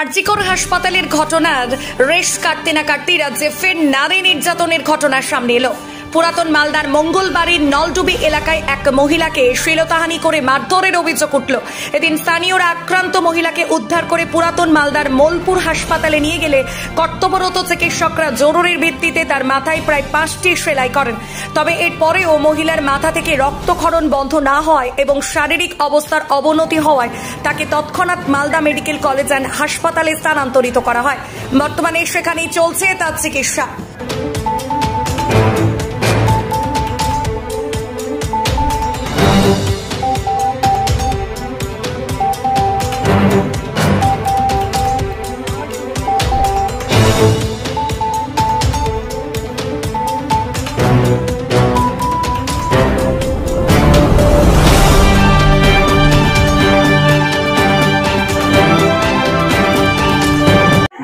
আরজিকর হাসপাতালের ঘটনার রেশ কাটতে না কাটতেই রাজ্যে ফের নারী নির্যাতনের ঘটনা সামনে এলো। পুরাতন মালদার মঙ্গলবাড়ির নলডুবি এলাকায় এক মহিলাকে শ্লীলতাহানি করে মারধরের অভিযোগ উঠল। এদিন স্থানীয়রা আক্রান্ত মহিলাকে উদ্ধার করে পুরাতন মালদার মোলপুর হাসপাতালে নিয়ে গেলে কর্তব্যরত চিকিৎসকরা জরুরির ভিত্তিতে তার মাথায় প্রায় 5টি সেলাই করেন। তবে এর পরেও মহিলার মাথা থেকে রক্তক্ষরণ বন্ধ না হওয়ায় এবং শারীরিক অবস্থার অবনতি হওয়ায় তাকে তৎক্ষণাৎ মালদা মেডিকেল কলেজ অ্যান্ড হাসপাতালে স্থানান্তরিত করা হয়। বর্তমানে সেখানেই চলছে তার চিকিৎসা।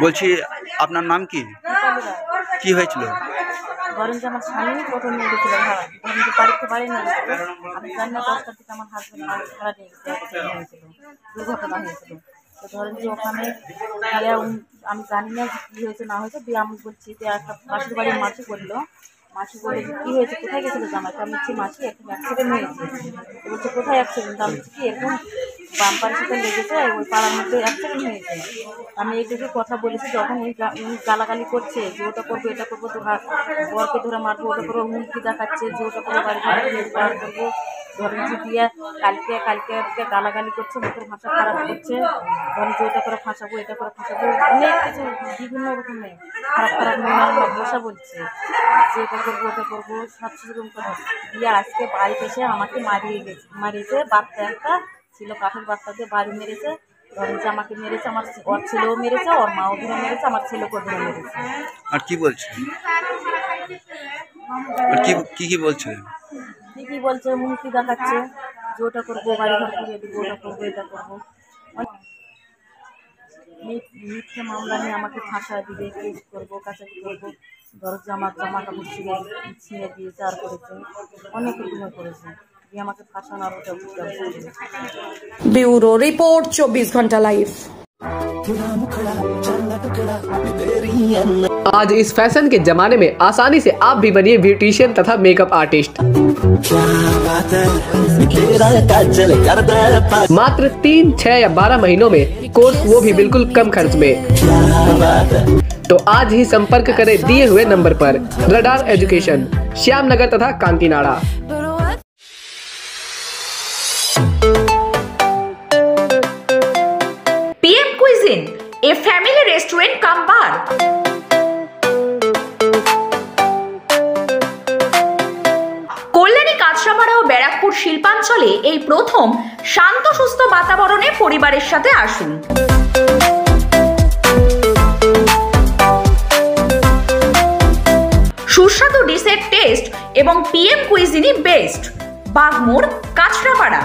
বলছি আপনার নাম কি? কি হয়েছিল? ধরেন যে আমার স্বামী প্রথম নিয়ে গেছিল ভাড়া, ধরেন যে বাড়িতে পারি না, আমি জানি না 10টার দিকে আমার হাজব্যান্ড ভাড়া নিয়ে গেছে, হয়েছিল দুর্ঘটনা হয়েছিল। তো ধরেন যে ওখানে আমি জানি না কী হয়েছে না হয়েছে, দিয়ে আমি বলছি যে একটা পাশের বাড়ির মাসি বললো, মাসি বলে যে কী হয়েছে, কোথায় গেছিলো জামাই? তো আমি বলছি মাসি এরকম অ্যাক্সিডেন্ট হয়েছে। তো বলছে কোথায় অ্যাক্সিডেন্ট? আমি বলছি কি এরকম বাম্পারের সাথে লেগেছে, ওই পাড়ার মধ্যে অ্যাক্সিডেন্ট হয়েছে। আমি এইটুকু কথা বলেছি, যখন উনি গালাগালি করছে যে ওটা করবো এটা করবো, তো বরকে ধরে মারবো, ওটা করবো, হুমকি দেখাচ্ছে যে ওটা করবো, বাড়ি বার করবো, ধরেন যে দিয়ে কালকে গালাগালি করছে, মুখের ভাষা খারাপ করছে, ধরেন যে ওটা করে ফাঁসাবো এটা করে ফাঁসাবো, অনেক কিছু বিভিন্ন রকমের খারাপ ভাষা বলছে যে এটা করবো ওটা করবো, সব সেরকম করে দিয়ে আজকে বাড়িতে এসে আমাকে মারিয়েছে। বাচ্চা একটা ছিল, কাঠের বাচ্চা দিয়ে বাড়ি মেরেছে। ধরেন যে আমাকে মেরেছে, আমার ওর ছেলেও মেরেছে, ওর মাও ধরে মেরেছে, আমার ছেলেকেও ধরে মেরেছে। আর কি বলছে? কি বলছে? কি বলছে, হুমকি দেখাচ্ছে যে ওটা করবো, বাড়ি ঘর পুড়িয়ে দেবো, ওটা করবো এটা করবো, মিথ্যে মামলা নিয়ে আমাকে ফাঁসা দিবে, কেস করবো, কাছাকাছি করবো। ধরো যে আমার জামা কাপড় ছিঁড়ে দিয়েছে, আর করেছে অনেক রকমের করেছে, দিয়ে আমাকে ফাঁসানোর ওটা ব্যুরো রিপোর্ট 24 ঘন্টা লাইভ। आज इस फैशन के जमाने में आसानी से आप भी बनिए ब्यूटिशियन तथा मेकअप आर्टिस्ट। मात्र 3, 6 या 12 महीनों में कोर्स, वो भी बिल्कुल कम खर्च में। तो आज ही संपर्क करें दिए हुए नंबर पर। रडार एजुकेशन, श्यामनगर तथा कांतीनाड़ा। PM Cuisine, a family restaurant cum bar. Kalyani, Kanchrapara ও ব্যারাকপুর শিল্পাঞ্চলে এই প্রথম শান্ত সুস্থ বাতাবরণে পরিবারের সাথে আসুন। সুস্বাদু ডিশের টেস্ট এবং PM Cuisine best, Bagmor, Kanchrapara.